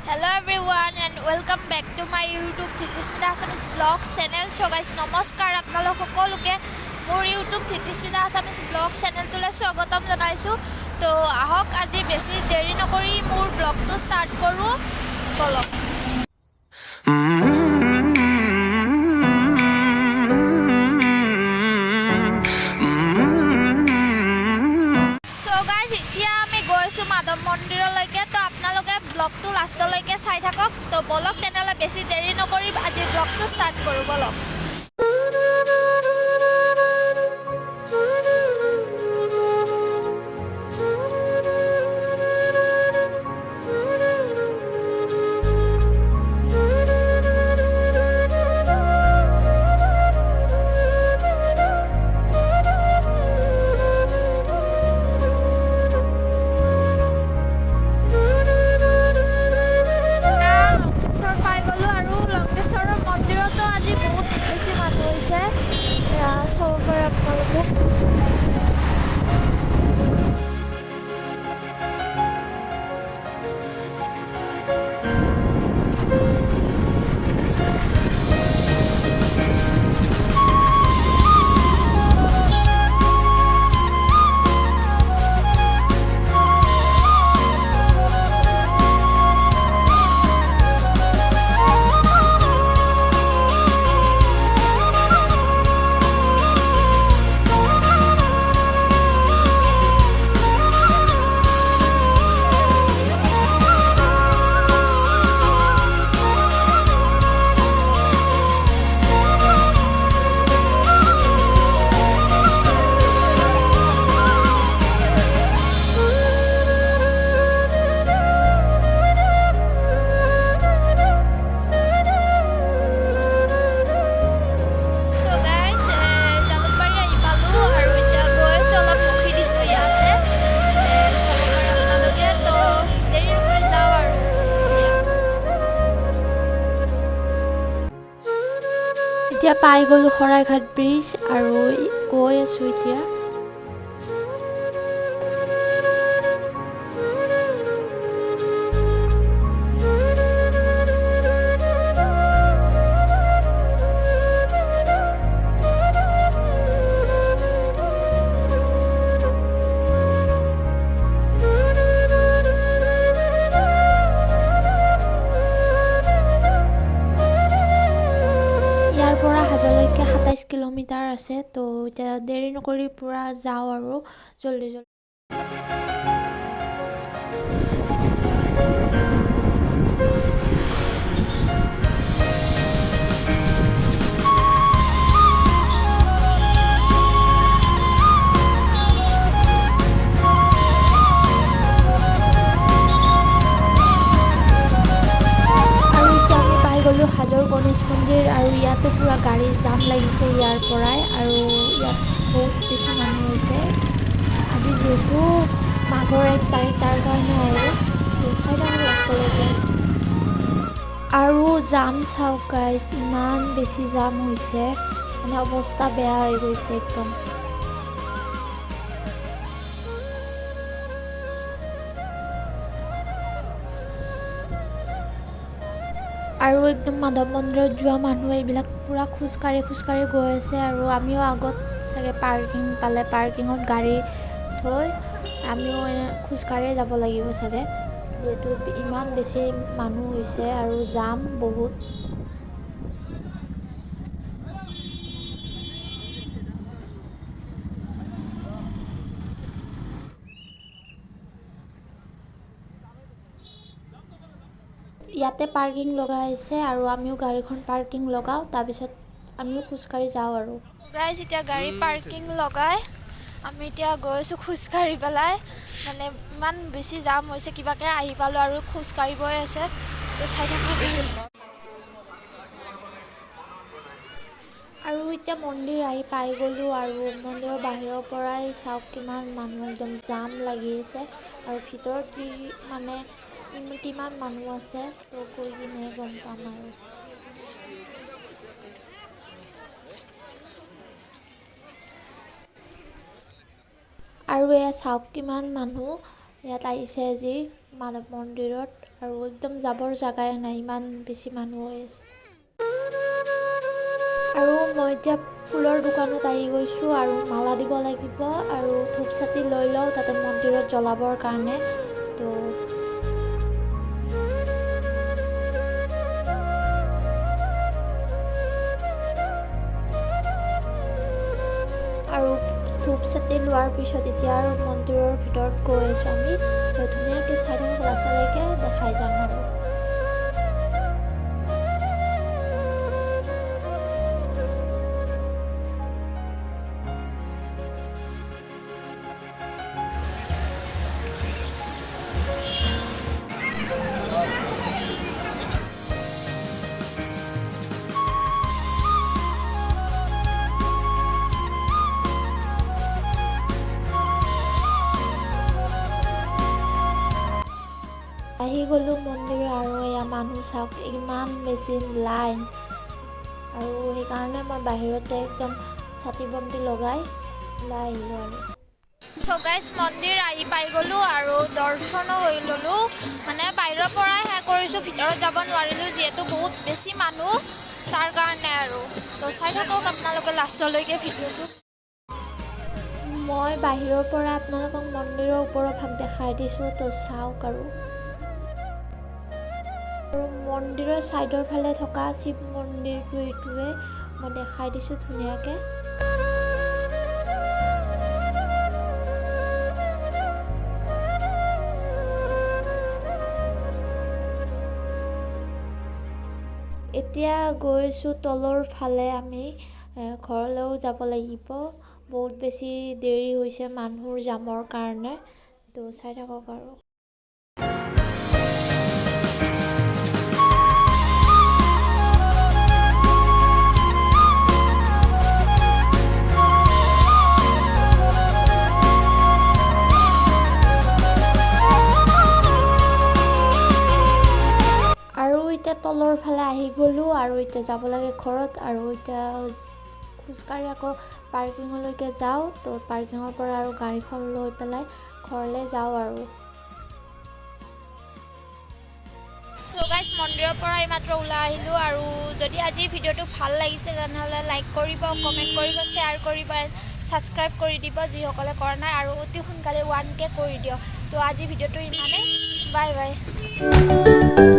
Hello everyone and welcome back to my YouTube Titismita Assamese Vlogs channel. So guys, নমস্কাৰ আপোনালোক সকলোকে মোৰ YouTube Titismita Assamese Vlogs চেনেলটোলৈ স্বাগতম জনাইছোঁ। তো আহক আজি বেছি দেৰি নকৰি মোৰ ব্লগটো ষ্টাৰ্ট কৰোঁ বলক। মাধৱ মন্দিৰলৈকে তো আপোনালোকে ব্লগটো লাষ্টলৈকে চাই থাকক। তো বলক তেনেহ'লে বেছি দেৰি নকৰি আজি ব্লগটো ষ্টাৰ্ট কৰোঁ বলক। এতিয়া পাই গ'লোঁ শৰাইঘাট ব্ৰিজ আৰু গৈ আছোঁ এতিয়া। পৰা হাজোলৈকে ২৭ কিলোমিটাৰ আছে। তো এতিয়া দেৰি নকৰি পূৰা যাওঁ আৰু জল্দি জল্দি। হাজোৰ গণেশ মন্দিৰ আৰু ইয়াতো পুৰা গাড়ী জাম লাগিছে ইয়াৰ পৰাই, আৰু ইয়াত বহুত বেছি মানুহ হৈছে আজি যিহেতু মাঘৰ ১ তাৰিখ তাৰ কাৰণে আৰু চাই থাকোঁ লাষ্টলৈকে। আৰু জাম চাওক গাইছ, ইমান বেছি জাম হৈছে, মানে অৱস্থা বেয়া হৈ গৈছে একদম। আৰু একদম মাধৱ মন্দিৰত যোৱা মানুহ এইবিলাক পূৰা খোজকাঢ়ি গৈ আছে, আৰু আমিও আগত চাগে পাৰ্কিং পালে পাৰ্কিঙত গাড়ী থৈ আমিও খোজকাঢ়িয়ে যাব লাগিব চাগে, যিহেতু ইমান বেছি মানুহ হৈছে আৰু জাম বহুত। ইয়াতে পাৰ্কিং লগাইছে আৰু আমিও গাড়ীখন পাৰ্কিং লগাওঁ, তাৰপিছত আমিও খোজকাঢ়ি যাওঁ। আৰু গাইজ এতিয়া গাড়ী পাৰ্কিং লগাই আমি এতিয়া গৈছোঁ খোজকাঢ়ি পেলাই, মানে ইমান বেছি জাম হৈছে, কিবাকৈ আহি পালোঁ আৰু খোজকাঢ়িবই আছে চাই থাকক। আৰু এতিয়া মন্দিৰ আহি পাই গ'লোঁ, আৰু মন্দিৰৰ বাহিৰৰ পৰাই চাওক কিমান মানুহ, একদম জাম লাগি আছে, আৰু ভিতৰত কিমান মানুহ আছে তো গৈ কিনে গম পাম। আৰু এয়া চাওক কিমান মানুহ ইয়াত আহিছে আজি মাধৱ মন্দিৰত। আৰু একদম যাবৰ জাগাই নাই, ইমান বেছি মানুহ হৈ আছে। আৰু মই এতিয়া ফুলৰ দোকানত আহি গৈছোঁ আৰু মালা দিব লাগিব আৰু ধূপ চাতি লৈ লওঁ তাতে মন্দিৰত জ্বলাবৰ কাৰণে। তো আৰু ধূপ চাতি লোৱাৰ পিছত এতিয়া আৰু মন্দিৰৰ ভিতৰত গৈ আছোঁ আমি। তো ধুনীয়াকৈ চাই থাকোঁ, ক্লাছলৈকে দেখাই যাম আৰু। আহি গ'লোঁ মন্দিৰ আৰু এয়া মানুহ চাওক, ইমান বেছি লাইন। আৰু সেইকাৰণে মই বাহিৰতে একদম চাকি বন্তি লগাই ওলাই আহিলোঁ আৰু। চ' গাইজ মন্দিৰ আহি পাই গ'লোঁ আৰু দৰ্শনো হৈ ল'লোঁ। মানে বাহিৰৰ পৰাই কৰিছোঁ, ভিতৰত যাব নোৱাৰিলোঁ যিহেতু বহুত বেছি মানুহ, তাৰ কাৰণে আৰু। তো চাই থাকক আপোনালোকে লাষ্টলৈকে ভিডিঅ'টো। মই বাহিৰৰ পৰা আপোনালোকক মন্দিৰৰ ওপৰৰ ভাগ দেখাই দিছোঁ, তো চাওক আৰু। আৰু মন্দিৰৰ ছাইডৰ ফালে থকা শিৱ মন্দিৰটো এইটোৱে মই দেখাই দিছোঁ ধুনীয়াকৈ। এতিয়া গৈছোঁ তলৰ ফালে, আমি ঘৰলৈও যাব লাগিব। বহুত বেছি দেৰি হৈছে মানুহৰ জামৰ কাৰণে। তো চাই থাকক আৰু। এতিয়া তলৰ ফালে আহি গ'লোঁ আৰু এতিয়া যাব লাগে ঘৰত। আৰু এতিয়া খোজকাঢ়ি আকৌ পাৰ্কিঙলৈকে যাওঁ। তো পাৰ্কিঙৰ পৰা আৰু গাড়ীখন লৈ পেলাই ঘৰলৈ যাওঁ আৰু। চ' গাইজ মন্দিৰৰ পৰা এইমাত্ৰ ওলাই আহিলোঁ। আৰু যদি আজিৰ ভিডিঅ'টো ভাল লাগিছে তেনেহ'লে লাইক কৰিব, কমেণ্ট কৰিব, শ্বেয়াৰ কৰিব, ছাবস্ক্ৰাইব কৰি দিব যিসকলে কৰা নাই, আৰু অতি সোনকালে 1K কৰি দিয়ক। তো আজিৰ ভিডিঅ'টো ইমানেই, বাই বাই।